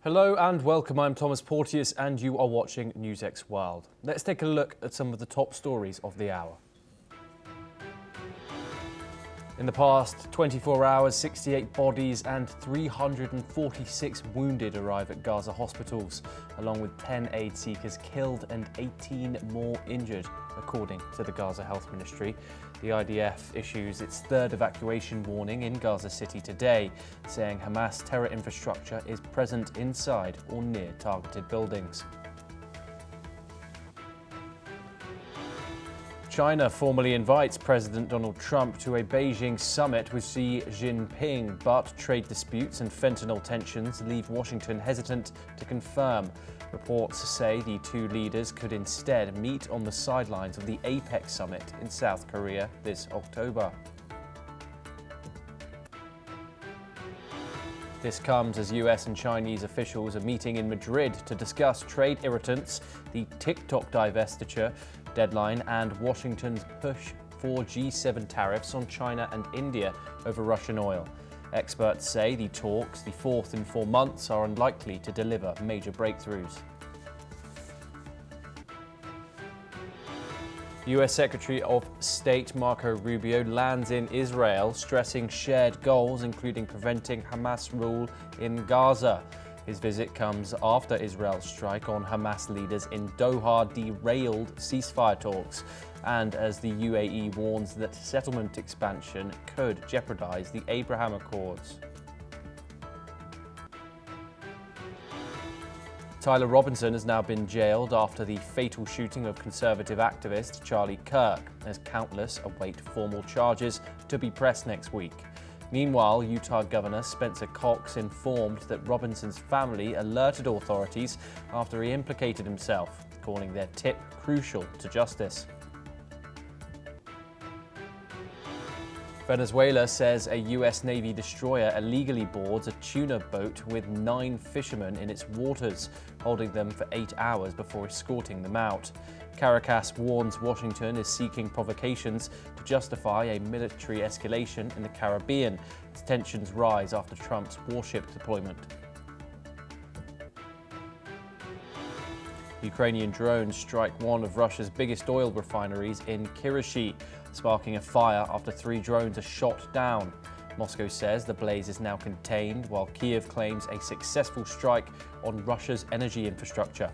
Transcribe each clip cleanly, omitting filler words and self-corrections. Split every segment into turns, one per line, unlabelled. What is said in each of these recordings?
Hello and welcome, I'm Thomas Porteous and you are watching NewsX World. Let's take a look at some of the top stories of the hour. In the past 24 hours, 68 bodies and 346 wounded arrive at Gaza hospitals, along with 10 aid seekers killed and 18 more injured, according to the Gaza Health Ministry. The IDF issues its third evacuation warning in Gaza City today, saying Hamas terror infrastructure is present inside or near targeted buildings. China formally invites President Donald Trump to a Beijing summit with Xi Jinping, but trade disputes and fentanyl tensions leave Washington hesitant to confirm. Reports say the two leaders could instead meet on the sidelines of the APEC summit in South Korea this October. This comes as US and Chinese officials are meeting in Madrid to discuss trade irritants, the TikTok divestiture deadline, and Washington's push for G7 tariffs on China and India over Russian oil. Experts say the talks, the fourth in 4 months, are unlikely to deliver major breakthroughs. US Secretary of State Marco Rubio lands in Israel, stressing shared goals, including preventing Hamas rule in Gaza. His visit comes after Israel's strike on Hamas leaders in Doha derailed ceasefire talks, and as the UAE warns that settlement expansion could jeopardize the Abraham Accords. Tyler Robinson has now been jailed after the fatal shooting of conservative activist Charlie Kirk, as countless await formal charges to be pressed next week. Meanwhile, Utah Governor Spencer Cox informed that Robinson's family alerted authorities after he implicated himself, calling their tip crucial to justice. Venezuela says a US Navy destroyer illegally boards a tuna boat with 9 fishermen in its waters, holding them for 8 hours before escorting them out. Caracas warns Washington is seeking provocations to justify a military escalation in the Caribbean as tensions rise after Trump's warship deployment. Ukrainian drones strike one of Russia's biggest oil refineries in Kirishi, sparking a fire after 3 drones are shot down. Moscow says the blaze is now contained, while Kiev claims a successful strike on Russia's energy infrastructure.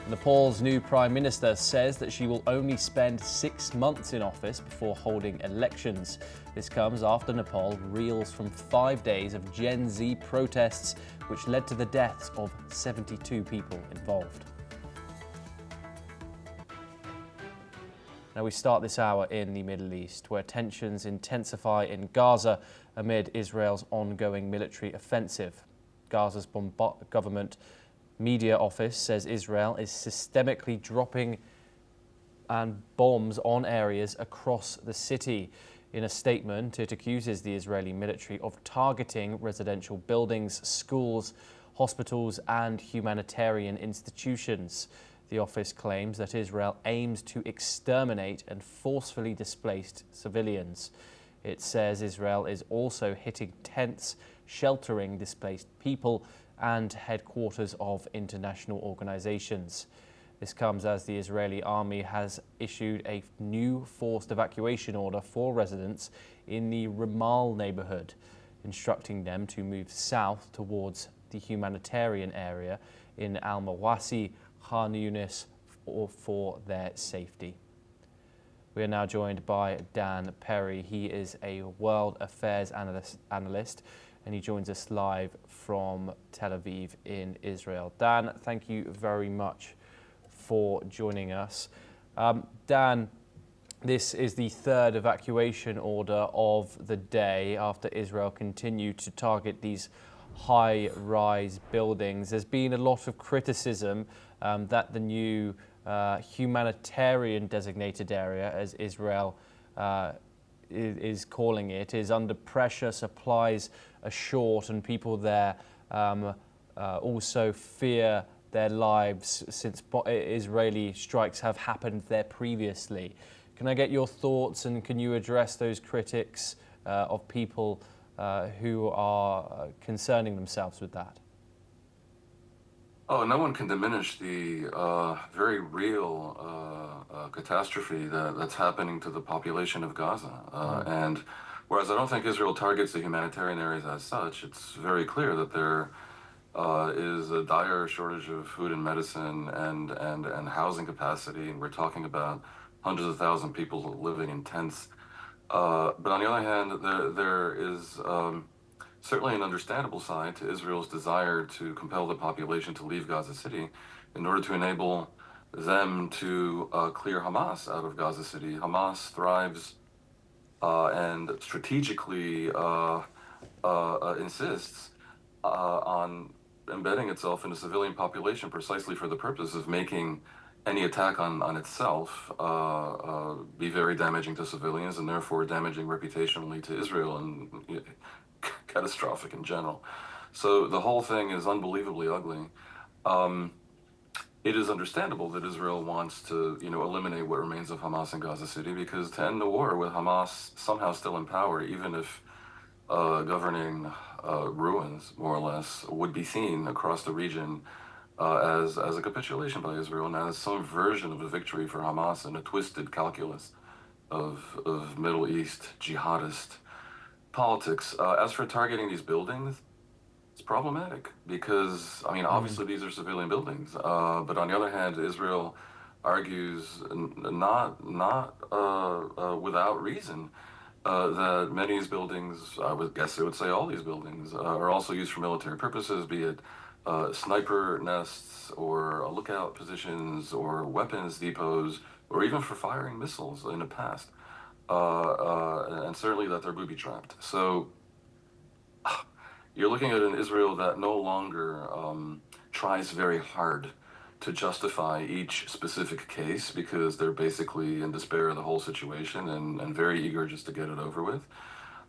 Nepal's new Prime Minister says that she will only spend 6 months in office before holding elections. This comes after Nepal reels from 5 days of Gen Z protests, which led to the deaths of 72 people involved. Now we start this hour in the Middle East, where tensions intensify in Gaza amid Israel's ongoing military offensive. Gaza's government media office says Israel is systemically dropping bombs on areas across the city. In a statement, it accuses the Israeli military of targeting residential buildings, schools, hospitals, and humanitarian institutions. The office claims that Israel aims to exterminate and forcefully displace civilians. It says Israel is also hitting tents, sheltering displaced people, and headquarters of international organizations. This comes as the Israeli army has issued a new forced evacuation order for residents in the Ramal neighborhood, instructing them to move south towards the humanitarian area in Al-Mawasi, Khan Yunis, for their safety. We are now joined by Dan Perry. He is a world affairs analyst and he joins us live from Tel Aviv in Israel. Dan, thank you very much for joining us. Dan, this is the third evacuation order of the day after Israel continued to target these high-rise buildings. There's been a lot of criticism that the new humanitarian designated area, as Israel is calling it, is under pressure, supplies are short, and people there also fear their lives since Israeli strikes have happened there previously. Can I get your thoughts, and can you address those critics of people who are concerning themselves with that?
Oh, no one can diminish the very real catastrophe that's happening to the population of Gaza. And whereas I don't think Israel targets the humanitarian areas as such, it's very clear that there is a dire shortage of food and medicine and housing capacity. And we're talking about hundreds of thousands of people living in tents. But on the other hand, there is certainly an understandable side to Israel's desire to compel the population to leave Gaza City in order to enable them to clear Hamas out of Gaza City. Hamas thrives and strategically insists on embedding itself in the civilian population precisely for the purpose of making any attack on itself be very damaging to civilians and therefore damaging reputationally to Israel and catastrophic in general. So the whole thing is unbelievably ugly. It is understandable that Israel wants to, eliminate what remains of Hamas in Gaza City, because to end the war with Hamas somehow still in power, even if governing ruins, more or less, would be seen across the region as a capitulation by Israel and as some version of a victory for Hamas in a twisted calculus of Middle East jihadist politics. As for targeting these buildings, it's problematic because, obviously these are civilian buildings, but on the other hand, Israel argues not without reason that many of these buildings, I would guess they would say all these buildings, are also used for military purposes, be it sniper nests or lookout positions or weapons depots, or even for firing missiles in the past. And certainly that they're booby-trapped. So you're looking at an Israel that no longer tries very hard to justify each specific case because they're basically in despair of the whole situation and very eager just to get it over with.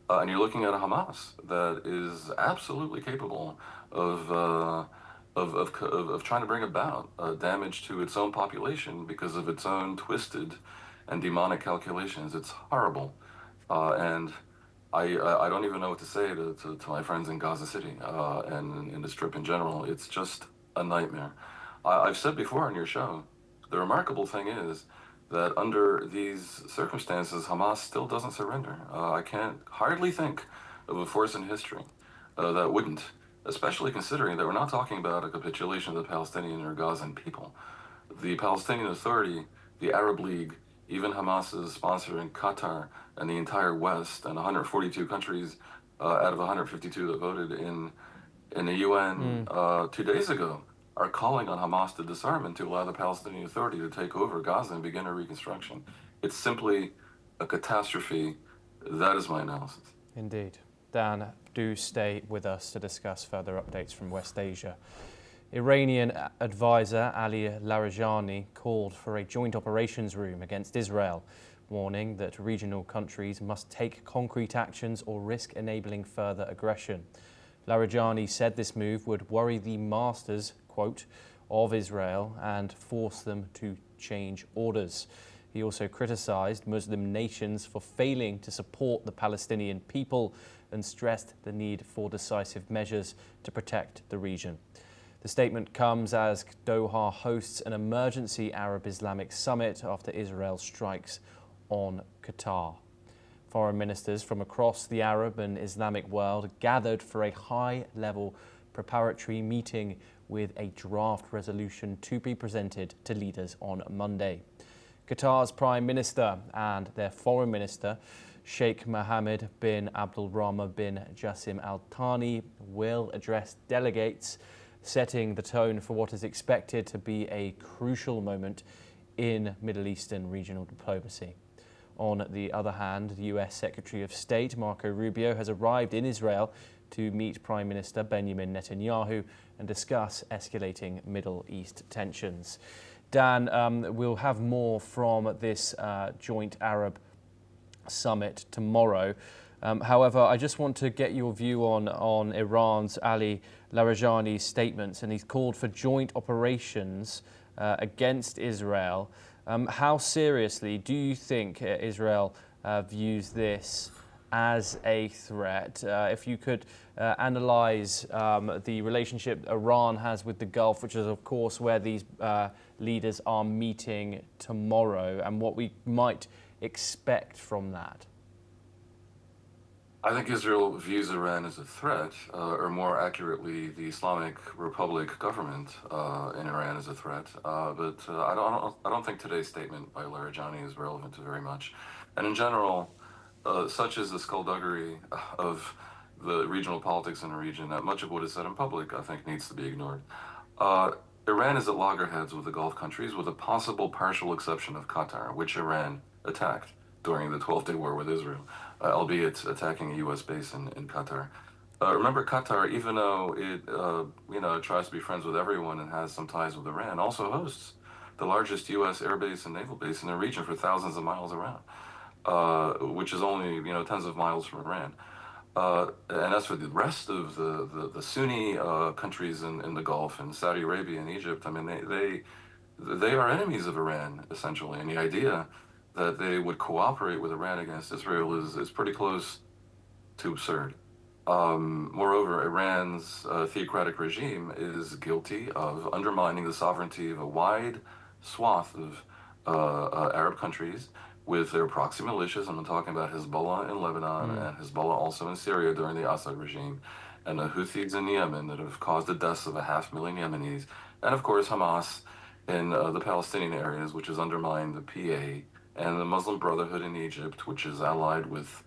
And you're looking at a Hamas that is absolutely capable of trying to bring about damage to its own population because of its own twisted and demonic calculations. It's horrible, and I don't even know what to say to my friends in Gaza City and in the Strip in general. It's just a nightmare. I've said before on your show, the remarkable thing is that under these circumstances, Hamas still doesn't surrender. I can't hardly think of a force in history that wouldn't, especially considering that we're not talking about a capitulation of the Palestinian or Gazan people. The Palestinian Authority, the Arab League, even Hamas's sponsor in Qatar and the entire West and 142 countries out of 152 that voted in the UN 2 days ago are calling on Hamas to disarm and to allow the Palestinian Authority to take over Gaza and begin a reconstruction. It's simply a catastrophe. That is my analysis.
Indeed. Dan, do stay with us to discuss further updates from West Asia. Iranian advisor Ali Larijani called for a joint operations room against Israel, warning that regional countries must take concrete actions or risk enabling further aggression. Larijani said this move would worry the masters, quote, of Israel and force them to change orders. He also criticised Muslim nations for failing to support the Palestinian people and stressed the need for decisive measures to protect the region. The statement comes as Doha hosts an emergency Arab-Islamic summit after Israel strikes on Qatar. Foreign ministers from across the Arab and Islamic world gathered for a high-level preparatory meeting with a draft resolution to be presented to leaders on Monday. Qatar's Prime Minister and their Foreign Minister, Sheikh Mohammed bin Abdulrahman bin Jassim Al Thani, will address delegates, setting the tone for what is expected to be a crucial moment in Middle Eastern regional diplomacy. On the other hand, the US Secretary of State Marco Rubio has arrived in Israel to meet Prime Minister Benjamin Netanyahu and discuss escalating Middle East tensions. Dan, we'll have more from this joint Arab summit tomorrow. However, I just want to get your view on Iran's Ali Larijani's statements, and he's called for joint operations against Israel. How seriously do you think Israel views this as a threat. If you could analyse the relationship Iran has with the Gulf, which is of course where these leaders are meeting tomorrow, and what we might expect from that.
I think Israel views Iran as a threat, or more accurately, the Islamic Republic government in Iran as a threat. But I don't think today's statement by Larijani is relevant to very much. And in general, such is the skullduggery of the regional politics in the region that much of what is said in public, I think, needs to be ignored. Iran is at loggerheads with the Gulf countries, with a possible partial exception of Qatar, which Iran attacked during the 12-day war with Israel, albeit attacking a U.S. base in Qatar. Remember, Qatar, even though it tries to be friends with everyone and has some ties with Iran, also hosts the largest U.S. air base and naval base in the region for thousands of miles around, which is only tens of miles from Iran. And as for the rest of the Sunni countries in the Gulf and Saudi Arabia and Egypt, I mean, they are enemies of Iran, essentially. And the idea that they would cooperate with Iran against Israel is pretty close to absurd. Moreover, Iran's theocratic regime is guilty of undermining the sovereignty of a wide swath of Arab countries with their proxy militias. I'm talking about Hezbollah in Lebanon and Hezbollah also in Syria during the Assad regime, and the Houthis in Yemen that have caused the deaths of 500,000 Yemenis, and of course Hamas in the Palestinian areas, which has undermined the PA, and the Muslim Brotherhood in Egypt, which is allied with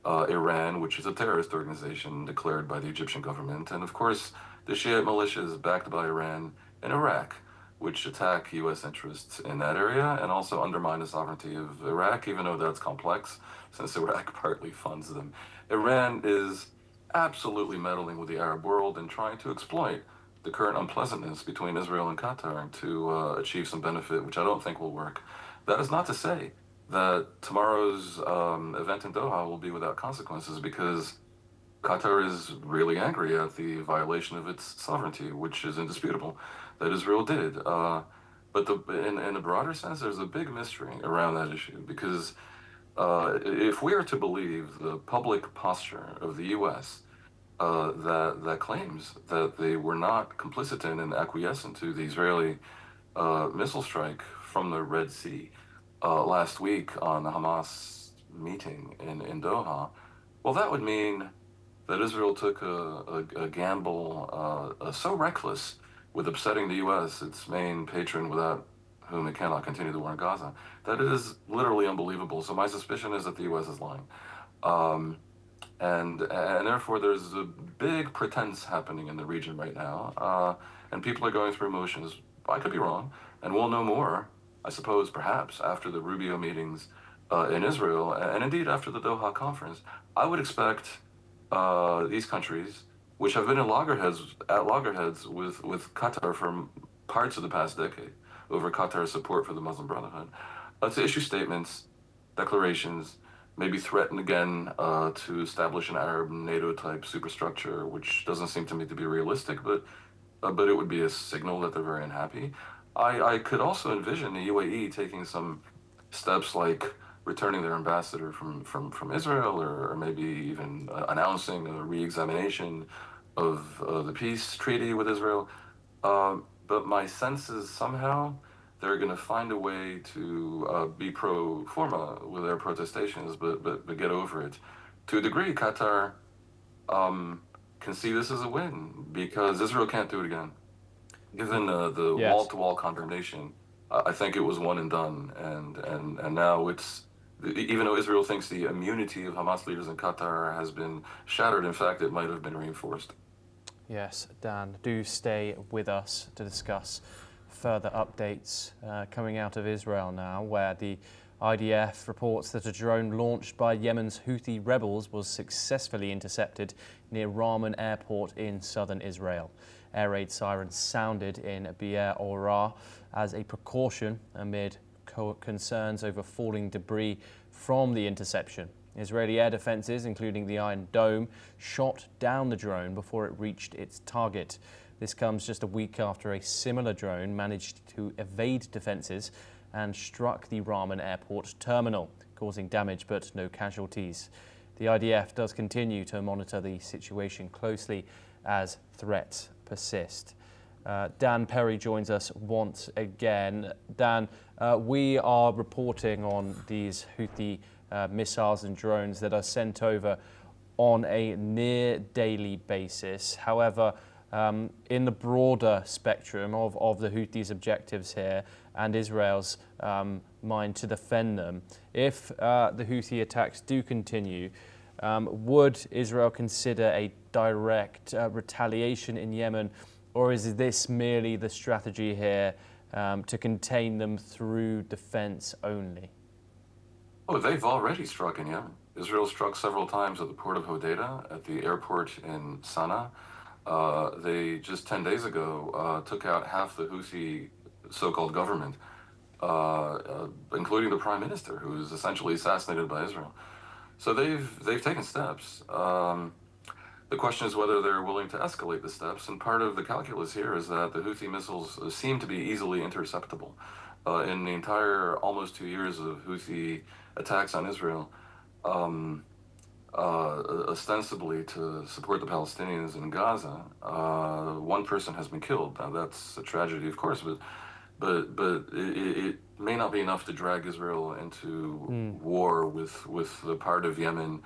Iran, which is a terrorist organization declared by the Egyptian government, and of course the Shiite militias backed by Iran in Iraq, which attack U.S. interests in that area and also undermine the sovereignty of Iraq, even though that's complex, since Iraq partly funds them. Iran is absolutely meddling with the Arab world and trying to exploit the current unpleasantness between Israel and Qatar to achieve some benefit, which I don't think will work. That is not to say that tomorrow's event in Doha will be without consequences, because Qatar is really angry at the violation of its sovereignty, which is indisputable, that Israel did. But in a broader sense, there's a big mystery around that issue, because if we are to believe the public posture of the U.S., that claims that they were not complicit in and acquiescent to the Israeli missile strike from the Red Sea last week on the Hamas meeting in Doha, well, that would mean that Israel took a gamble so reckless with upsetting the U.S., its main patron without whom it cannot continue the war in Gaza, that it is literally unbelievable. So my suspicion is that the U.S. is lying. And therefore there's a big pretense happening in the region right now, and people are going through emotions. I could be wrong, and we'll know more, I suppose, perhaps after the Rubio meetings in Israel, and indeed after the Doha conference. I would expect these countries, which have been at loggerheads with Qatar for parts of the past decade over Qatar's support for the Muslim Brotherhood, to issue statements, declarations, maybe threaten again to establish an Arab NATO-type superstructure, which doesn't seem to me to be realistic, but it would be a signal that they're very unhappy. I could also envision the UAE taking some steps like returning their ambassador from Israel, or maybe even announcing a re-examination of the peace treaty with Israel. But my sense is somehow they're going to find a way to be pro forma with their protestations, but get over it. To a degree, Qatar can see this as a win, because Israel can't do it again. Given the
Yes.
wall-to-wall condemnation, I think it was one and done, and now it's, even though Israel thinks the immunity of Hamas leaders in Qatar has been shattered, in fact, it might have been reinforced.
Yes, Dan, do stay with us to discuss further updates coming out of Israel now, where the IDF reports that a drone launched by Yemen's Houthi rebels was successfully intercepted near Ramon Airport in southern Israel. Air raid sirens sounded in Bir Ora as a precaution amid concerns over falling debris from the interception. Israeli air defences, including the Iron Dome, shot down the drone before it reached its target. This comes just a week after a similar drone managed to evade defences and struck the Ramon Airport terminal, causing damage but no casualties. The IDF does continue to monitor the situation closely as threats persist. Dan Perry joins us once again. Dan, we are reporting on these Houthi missiles and drones that are sent over on a near daily basis. However, in the broader spectrum of the Houthis' objectives here and Israel's mind to defend them, if the Houthi attacks do continue, would Israel consider a direct retaliation in Yemen, or is this merely the strategy here to contain them through defense only?
Oh, they've already struck in Yemen. Israel struck several times at the port of Hodeidah, at the airport in Sana'a. They just 10 days ago took out half the Houthi so-called government, including the prime minister, who was essentially assassinated by Israel. So they've taken steps. The question is whether they're willing to escalate the steps, and part of the calculus here is that the Houthi missiles seem to be easily interceptable. In the entire almost 2 years of Houthi attacks on Israel, ostensibly to support the Palestinians in Gaza, one person has been killed. Now that's a tragedy, of course, but it may not be enough to drag Israel into war with the part of Yemen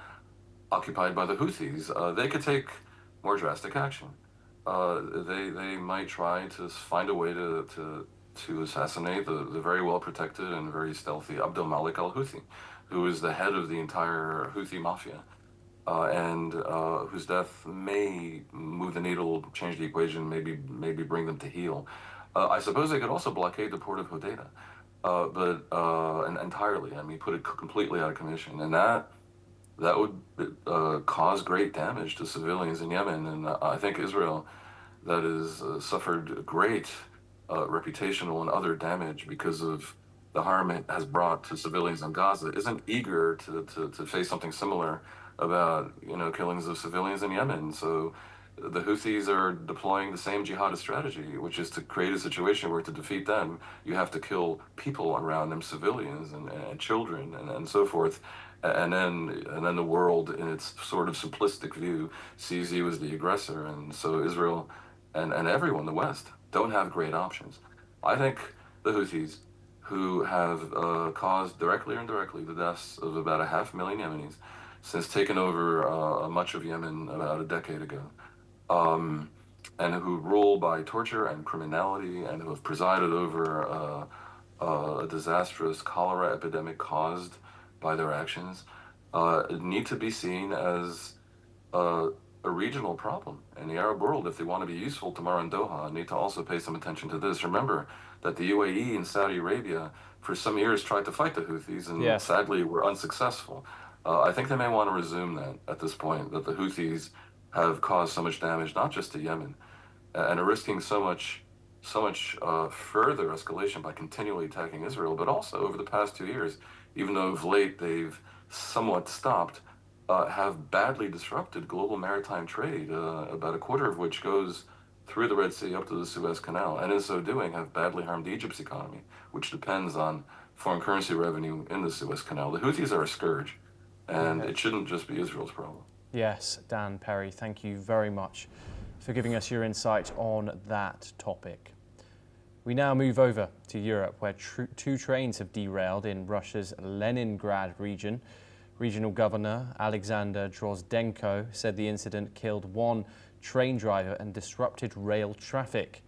occupied by the Houthis. They could take more drastic action. They might try to find a way to assassinate the very well protected and very stealthy Abdel Malik al-Houthi, who is the head of the entire Houthi mafia, and whose death may move the needle, change the equation, maybe bring them to heel. I suppose they could also blockade the port of Hodeidah, but entirely. I mean, put it completely out of commission, and that would cause great damage to civilians in Yemen. And I think Israel, that has suffered great reputational and other damage because of the harm it has brought to civilians in Gaza, isn't eager to face something similar about killings of civilians in Yemen. So the Houthis are deploying the same jihadist strategy, which is to create a situation where to defeat them, you have to kill people around them, civilians and children and so forth. And then the world, in its sort of simplistic view, sees you as the aggressor. And so Israel and everyone, the West, don't have great options. I think the Houthis, who have caused directly or indirectly the deaths of about 500,000 Yemenis since taking over much of Yemen about a decade ago, and who rule by torture and criminality, and who have presided over a disastrous cholera epidemic caused by their actions, need to be seen as a regional problem. And the Arab world, if they want to be useful tomorrow in Doha, need to also pay some attention to this. Remember that the UAE and Saudi Arabia for some years tried to fight the Houthis and sadly were unsuccessful. I think they may want to resume that at this point, that the Houthis have caused so much damage, not just to Yemen, and are risking so much further escalation by continually attacking Israel, but also over the past 2 years, even though of late they've somewhat stopped, have badly disrupted global maritime trade, about a quarter of which goes through the Red Sea up to the Suez Canal, and in so doing have badly harmed Egypt's economy, which depends on foreign currency revenue in the Suez Canal. The Houthis are a scourge, and it shouldn't just be Israel's problem.
Yes, Dan Perry, thank you very much for giving us your insight on that topic. We now move over to Europe, where 2 trains have derailed in Russia's Leningrad region. Regional Governor Alexander Drozdenko said the incident killed 1 train driver and disrupted rail traffic.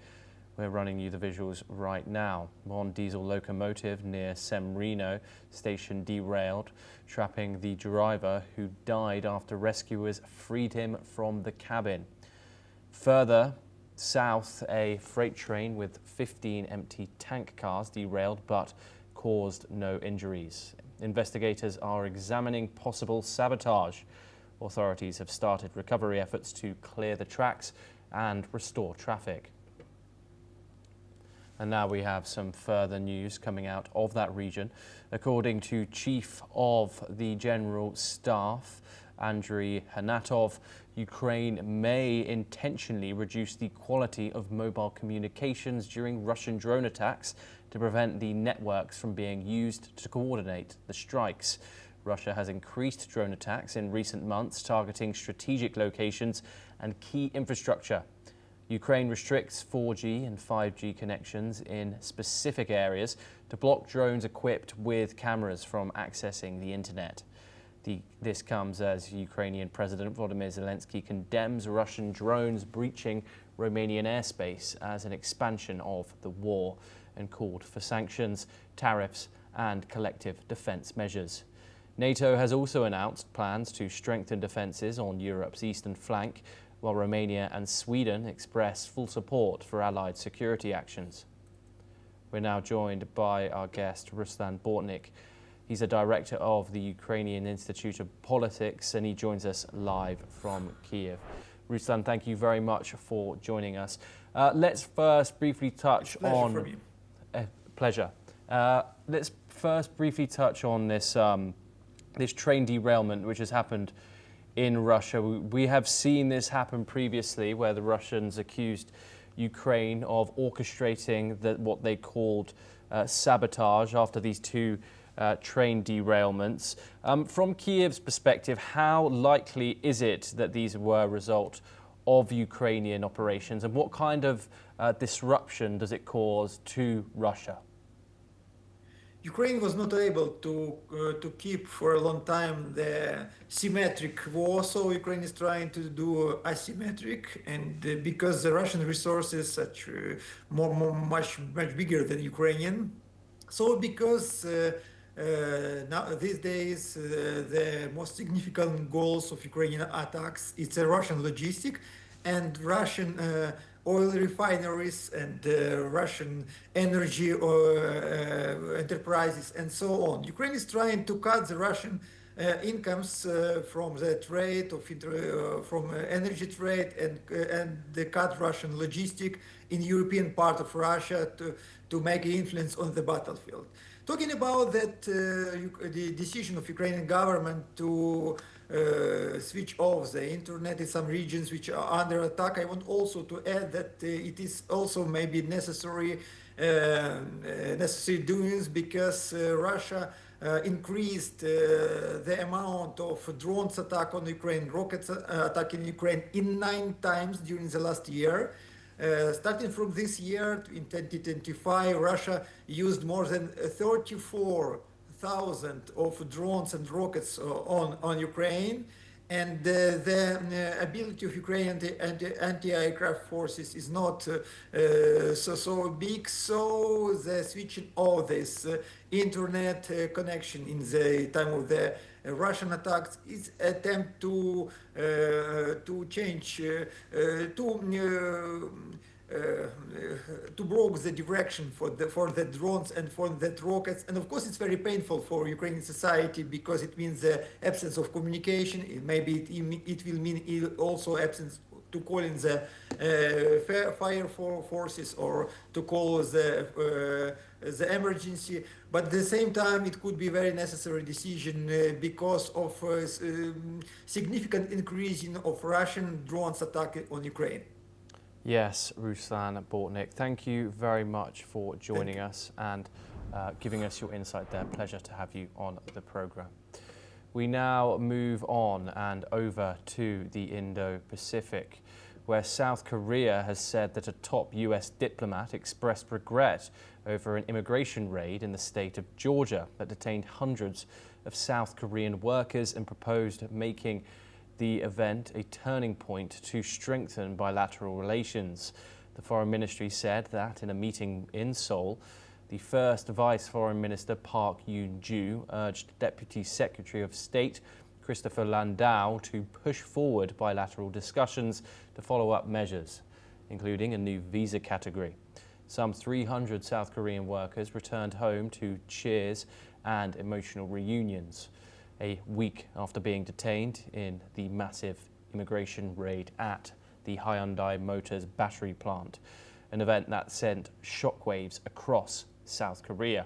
We're running you the visuals right now. 1 diesel locomotive near Semrino station derailed, trapping the driver, who died after rescuers freed him from the cabin. Further south, a freight train with 15 empty tank cars derailed but caused no injuries. Investigators are examining possible sabotage. Authorities have started recovery efforts to clear the tracks and restore traffic. And now we have some further news coming out of that region. According to Chief of the General Staff, Andriy Hanatov, Ukraine may intentionally reduce the quality of mobile communications during Russian drone attacks to prevent the networks from being used to coordinate the strikes. Russia has increased drone attacks in recent months, targeting strategic locations and key infrastructure. Ukraine restricts 4G and 5G connections in specific areas to block drones equipped with cameras from accessing the internet. This comes as Ukrainian President Volodymyr Zelensky condemns Russian drones breaching Romanian airspace as an expansion of the war and called for sanctions, tariffs and collective defence measures. NATO has also announced plans to strengthen defences on Europe's eastern flank, while Romania and Sweden express full support for allied security actions. We're now joined by our guest, Ruslan Bortnik. He's a director of the Ukrainian Institute of Politics, and he joins us live from Kiev. Ruslan, thank you very much for joining us. Let's first briefly touch on... Pleasure. Let's first briefly touch on this, this train derailment which has happened in Russia. We have seen this happen previously, where the Russians accused Ukraine of orchestrating what they called sabotage after these two train derailments. From Kiev's perspective, how likely is it that these were a result of Ukrainian operations, and what kind of disruption does it cause to Russia?
Ukraine was not able to keep for a long time the symmetric war, so Ukraine is trying to do asymmetric, and because the Russian resources such much bigger than Ukrainian, so because now these days the most significant goals of Ukrainian attacks it's a Russian logistic and Russian oil refineries and Russian energy enterprises and so on. Ukraine is trying to cut the Russian incomes from the trade from energy trade and the cut Russian logistic in European part of Russia to make influence on the battlefield. Talking about that, the decision of Ukrainian government to switch off the internet in some regions which are under attack, I want also to add that it is also maybe necessary doings because Russia increased the amount of drones attack on Ukraine, rockets attack in Ukraine in 9 times during the last year. Starting from this year, in 2025, Russia used more than 34,000 of drones and rockets on Ukraine, and the ability of Ukrainian anti-aircraft forces is not so big. So the switching of this internet connection in the time of the Russian attacks is attempt to change to block the direction for the drones and for the rockets. And of course it's very painful for Ukrainian society because it means the absence of communication. It will mean also absence to call in the fire forces or to call the emergency, but at the same time it could be very necessary decision because of significant increase of Russian drones attack on Ukraine.
Yes, Ruslan Bortnik, thank you very much for joining us and giving us your insight there. Pleasure to have you on the programme. We now move on and over to the Indo-Pacific, where South Korea has said that a top US diplomat expressed regret over an immigration raid in the state of Georgia that detained hundreds of South Korean workers and proposed making the event a turning point to strengthen bilateral relations. The Foreign Ministry said that in a meeting in Seoul, the first Vice Foreign Minister Park Yoon-ju urged Deputy Secretary of State Christopher Landau to push forward bilateral discussions to follow up measures, including a new visa category. Some 300 South Korean workers returned home to cheers and emotional reunions, a week after being detained in the massive immigration raid at the Hyundai Motors battery plant, an event that sent shockwaves across South Korea.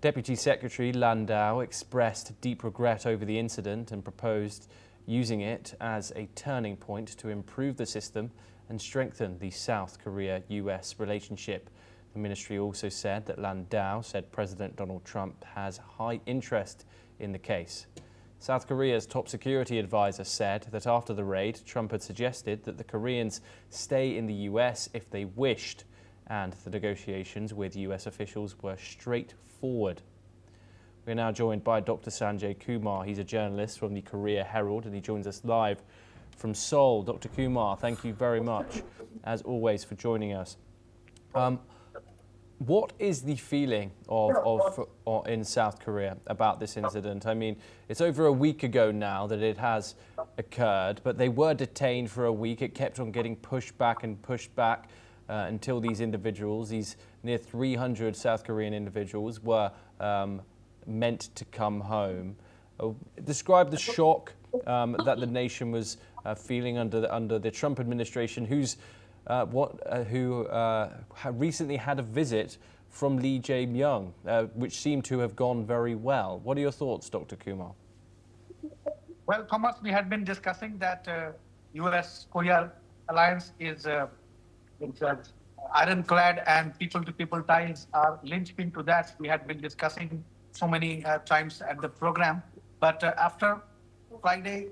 Deputy Secretary Landau expressed deep regret over the incident and proposed using it as a turning point to improve the system and strengthen the South Korea-US relationship. The ministry also said that Landau said President Donald Trump has high interest in the case. South Korea's top security advisor said that after the raid, Trump had suggested that the Koreans stay in the US if they wished, and the negotiations with US officials were straightforward. We're now joined by Dr. Sanjay Kumar. He's a journalist from the Korea Herald, and he joins us live from Seoul. Dr. Kumar, thank you very much, as always, for joining us. What is the feeling in South Korea about this incident? I mean, it's over a week ago now that it has occurred, but they were detained for a week. It kept on getting pushed back and pushed back until these individuals, these near 300 South Korean individuals, were meant to come home. Describe the shock that the nation was feeling under the Trump administration, who recently had a visit from Lee Jae-myung, which seemed to have gone very well. What are your thoughts, Dr. Kumar?
Well, Thomas, we had been discussing that US-Korea alliance is ironclad, and people-to-people ties are linchpin to that. We had been discussing so many times at the program. But after Friday,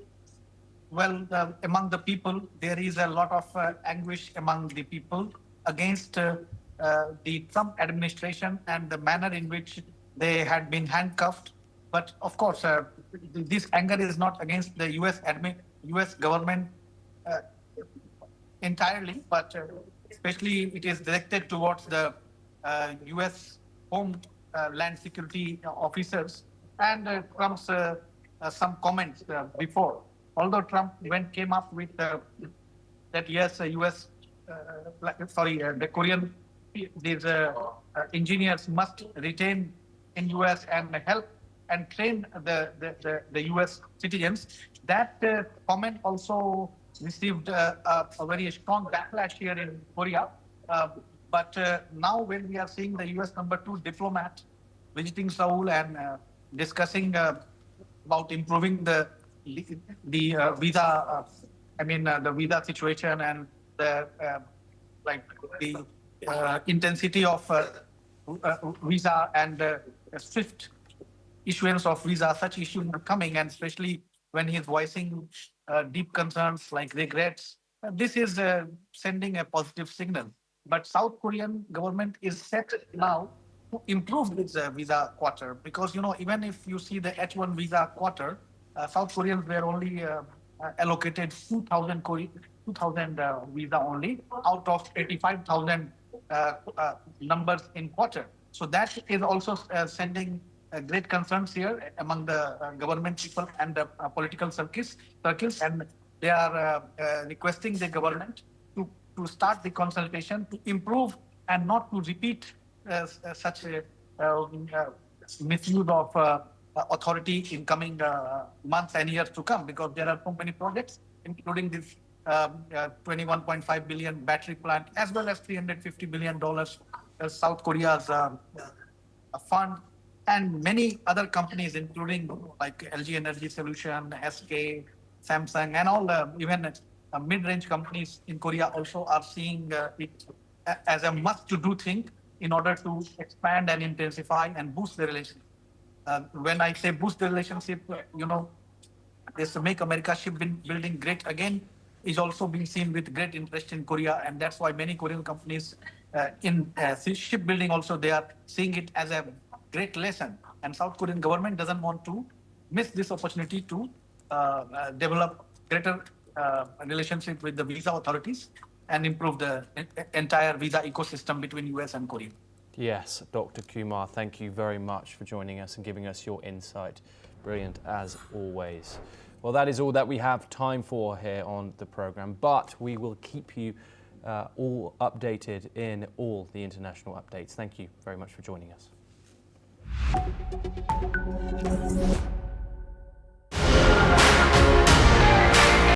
well, among the people, there is a lot of anguish among the people against the Trump administration and the manner in which they had been handcuffed. But of course, this anger is not against the US government entirely, but especially it is directed towards the US Homeland Security officers and Trump's some comments before. Although Trump came up with that yes, the Korean engineers must retain in US and help and train the US citizens. That comment also received a very strong backlash here in Korea. But now when we are seeing the US #2 diplomat visiting Seoul and discussing about improving the visa, the visa situation and the intensity of visa and swift issuance of visa, such issues are coming, and especially when he is voicing deep concerns like regrets. This is sending a positive signal. But South Korean government is set now to improve its visa quota, because even if you see the H1 visa quota, South Koreans were only allocated 2,000 visa only out of 85,000 numbers in quota. So that is also sending great concerns here among the government people and the political circles, and they are requesting the government to start the consultation to improve and not to repeat such a misuse of authority in coming months and years to come, because there are so many projects, including this $21.5 billion battery plant, as well as $350 billion South Korea's fund, and many other companies, including like LG Energy Solution, SK, Samsung, and all even mid-range companies in Korea also are seeing it as a must-to-do thing in order to expand and intensify and boost the relationship. When I say boost the relationship, this Make America Shipbuilding Great Again is also being seen with great interest in Korea, and that's why many Korean companies in shipbuilding also, they are seeing it as a great lesson. And South Korean government doesn't want to miss this opportunity to develop greater relationship with the visa authorities and improve the entire visa ecosystem between US and Korea.
Yes, Dr. Kumar, thank you very much for joining us and giving us your insight. Brilliant as always. Well, that is all that we have time for here on the program, but we will keep you all updated in all the international updates. Thank you very much for joining us.